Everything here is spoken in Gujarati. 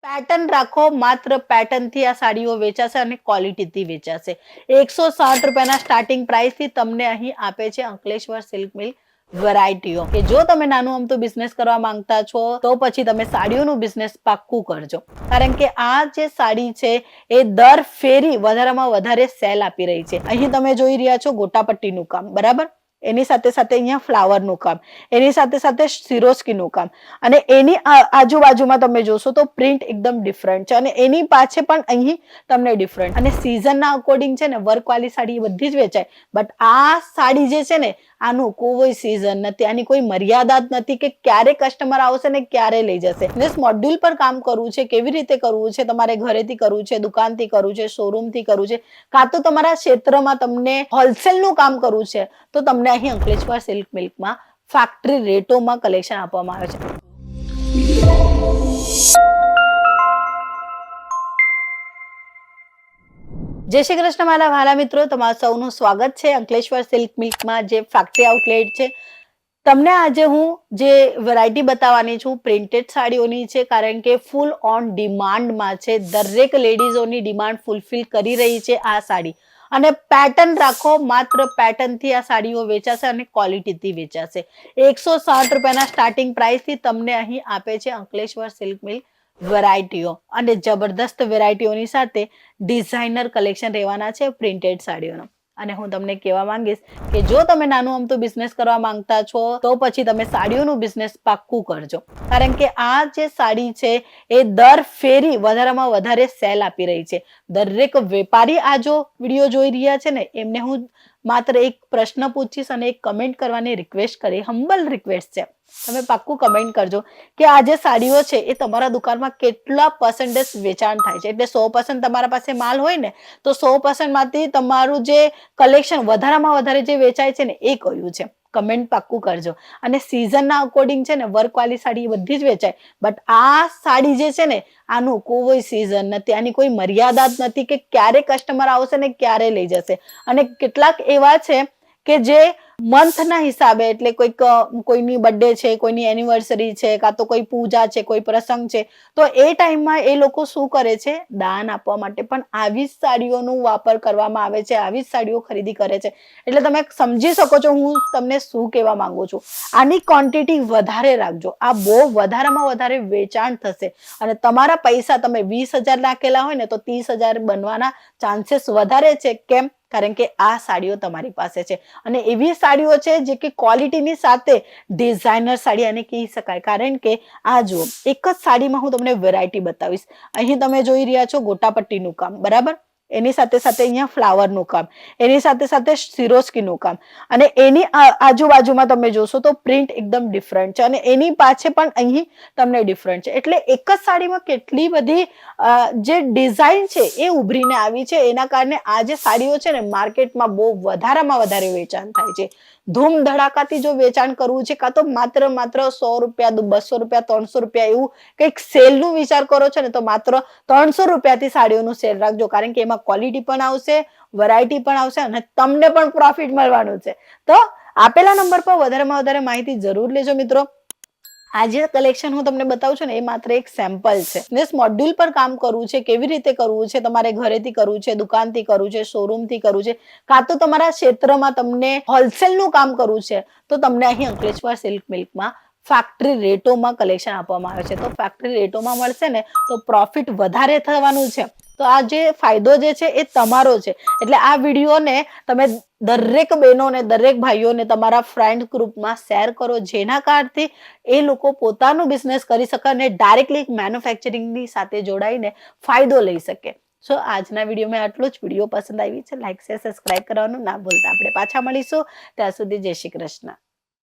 પેટર્ન રાખો, માત્ર પેટર્નથી આ સાડીઓ વેચાશે અને ક્વોલિટીથી વેચાશે. 160 રૂપિયાના સ્ટાર્ટિંગ પ્રાઇસથી તમને અહીં આપે છે અંકલેશ્વર સિલ્ક મિલ વેરાયટીઓ. કે જો તમે નાનું અમતું બિઝનેસ કરવા માંગતા છો તો પછી તમે સાડીઓનું બિઝનેસ પાક્કું કરજો. કારણ કે આ જે સાડી છે એ દર ફેરી વધારેમાં વધારે સેલ આપી રહી છે. અહીં તમે જોઈ રહ્યા છો ગોટાપટ્ટીનું કામ, બરાબર? એની સાથે સાથે અહીંયા ફ્લાવરનું કામ, એની સાથે સાથે સિરોસ્કીનું કામ, અને એની આજુબાજુમાં તમે જોશો તો પ્રિન્ટ એકદમ ડિફરન્ટ છે અને એની પાછે પણ અહીં તમને ડિફરન્ટ અને સિઝનના અકોર્ડિંગ છે ને વર્કવાળી સાડી બધી જ વેચાય. બટ આ સાડી જે છે ને આનું કોઈ સિઝન નથી, આની કોઈ મર્યાદા જ નથી કે ક્યારે કસ્ટમર આવશે ને ક્યારે લઈ જશે. બિઝનેસ મોડ્યુલ પર કામ કરવું છે, કેવી રીતે કરવું છે, તમારે ઘરેથી કરવું છે, દુકાનથી કરવું છે, શોરૂમથી કરવું છે, કાં તો તમારા ક્ષેત્રમાં તમને હોલસેલનું કામ કરવું છે, તો તમને અહીં અંકલેશ્વર સિલ્ક મિલ્કમાં ફેક્ટરી રેટોમાં કલેક્શન આપવામાં આવે છે. જય શ્રી કૃષ્ણ મારા વાલા મિત્રો, તમારું સૌનું સ્વાગત છે અંકલેશ્વર સિલ્ક મિલ્કમાં, જે ફેક્ટરી આઉટલેટ છે. તમને આજે હું જે વેરાયટી બતાવવાની છું પ્રિન્ટેડ સાડીઓની છે, કારણ કે ફૂલ ઓન ડિમાન્ડમાં છે. દરેક લેડીઝોની ડિમાન્ડ ફૂલફિલ કરી રહી છે આ સાડી. અને પેટર્ન રાખો, માત્ર પેટર્નથી આ સાડીઓ વેચાશે અને ક્વોલિટીથી વેચાશે. 160 રૂપિયાના સ્ટાર્ટિંગ પ્રાઇસથી તમને અહીં આપે છે અંકલેશ્વર સિલ્ક મિલ વેરાયટીઓ, અને જબરદસ્ત વેરાયટીઓની સાથે ડિઝાઇનર કલેક્શન રહેવાના છે પ્રિન્ટેડ સાડીઓનો. અને હું તમને કહેવા માંગીશ કે જો તમે નાનું અમતું બિઝનેસ કરવા માંગતા છો તો પછી તમે સાડીઓનું બિઝનેસ પાક્કું કરજો. કારણ કે આ જે સાડી છે એ દર ફેરી વધારેમાં વધારે સેલ આપી રહી છે. દરેક વેપારી આ જો વિડીયો જોઈ રહ્યા છે ને એમને હું માત્ર એક પ્રશ્ન પૂછીશ અને એક કમેન્ટ કરવાની રિક્વેસ્ટ કરી, હમ્બલ રિક્વેસ્ટ છે. તમે પાક્કું કમેન્ટ કરજો કે આ જે સાડીઓ છે એ તમારા દુકાનમાં કેટલા પર્સન્ટેજ વેચાણ થાય છે. એટલે 100% તમારા પાસે માલ હોય ને તો 100% માંથી તમારું જે કલેક્શન વધારામાં વધારે જે વેચાય છે ને એ કયું છે, કમેન્ટ પાક્કું કરજો. અને સિઝનના અકોર્ડિંગ છે ને વર્કવાળી સાડી બધી જ વેચાય. બટ આ સાડી જે છે ને આનું કોઈ સિઝન નથી, આની કોઈ મર્યાદા જ નથી કે ક્યારે કસ્ટમર આવશે ને ક્યારે લઈ જશે. અને કેટલાક એવા છે કે જે મંથના હિસાબે, એટલે કોઈની બર્થડે છે, કોઈની એનિવર્સરી છે, કાં તો કોઈ પૂજા છે, કોઈ પ્રસંગ છે, તો એ ટાઈમમાં એ લોકો શું કરે છે, દાન આપવા માટે પણ આવી જ સાડીઓનું વાપર કરવામાં આવે છે, આવી જ સાડીઓ ખરીદી કરે છે. એટલે તમે સમજી શકો છો હું તમને શું કહેવા માંગુ છું. આની ક્વોન્ટિટી વધારે રાખજો, આ બહુ વધારેમાં વધારે વેચાણ થશે અને તમારા પૈસા તમે 20,000 નાખેલા હોય ને તો 30,000 બનવાના ચાન્સીસ વધારે છે. કેમ? કારણ કે આ સાડીઓ તમારી પાસે છે અને એવી સાડીઓ છે જે કે ક્વોલિટીની સાથે ડિઝાઇનર સાડી આને કહી શકાય. કારણ કે આ જુઓ, એક જ સાડીમાં હું તમને વેરાયટી બતાવીશ. અહીં તમે જોઈ રહ્યા છો ગોટાપટ્ટીનું કામ, બરાબર? એની સાથે સાથે અહીંયા ફ્લાવરનું કામ, એની સાથે સાથે સિરોસ્કીનું કામ, અને એની આજુબાજુમાં તમે જોશો તો પ્રિન્ટ એકદમ ડિફરન્ટ છે અને એની પાછે પણ અહીં તમને ડિફરન્ટ છે. એટલે એક જ સાડીમાં કેટલી બધી જે ડિઝાઇન છે એ ઉભરીને આવી છે. એના કારણે આ જે સાડીઓ છે ને માર્કેટમાં બહુ વધારેમાં વધારે વેચાણ થાય છે. ધૂમ ધડાકાથી જો વેચાણ કરવું છે, કાં તો માત્ર 100 રૂપિયા, 200 રૂપિયા, 300 રૂપિયા એવું કંઈક સેલનું વિચાર કરો છો ને તો માત્ર 300 રૂપિયાથી સાડીઓનું સેલ રાખજો. કારણ કે એમાં ક્વોલિટી પણ આવશે, વેરાયટી પણ આવશે અને તમને પણ પ્રોફિટ મળવાનું છે. તો આપેલા નંબર પર વધારેમાં વધારે માહિતી જરૂર લેજો મિત્રો. આ જે કલેક્શન હું તમને બતાવું છું ને એ માત્ર એક સેમ્પલ છે. બિઝનેસ મોડ્યુલ પર કામ કરવું છે, કેવી રીતે કરવું છે, તમારે ઘરેથી કરવું છે, દુકાનથી કરવું છે, શોરૂમથી કરવું છે, કાં તો તમારા ક્ષેત્રમાં તમને હોલસેલનું કામ કરવું છે, તો તમને અહીં અંકલેશ્વર સિલ્ક મિલ્કમાં ફેક્ટરી રેટોમાં કલેક્શન આપવામાં આવે છે. તો ફેક્ટરી રેટોમાં મળશે ને તો પ્રોફિટ વધારે થવાનું છે. તો આ જે ફાયદો જે છે એ તમારો છે. એટલે આ વિડીયોને તમે દરેક બહેનોને, દરેક ભાઈઓને તમારા ફ્રેન્ડ ગ્રુપમાં શેર કરો, જેના કારણથી એ લોકો પોતાનું બિઝનેસ કરી શકે અને ડાયરેક્ટલી મેન્યુફેક્ચરિંગની સાથે જોડાઈને ફાયદો લઈ શકે. સો આજના વિડીયોમાં આટલું જ. વિડીયો પસંદ આવી છે લાઈક, શેર, સબસ્ક્રાઇબ કરવાનું ના ભૂલતા. આપણે પાછા મળીશું, ત્યાં સુધી જય શ્રી કૃષ્ણ.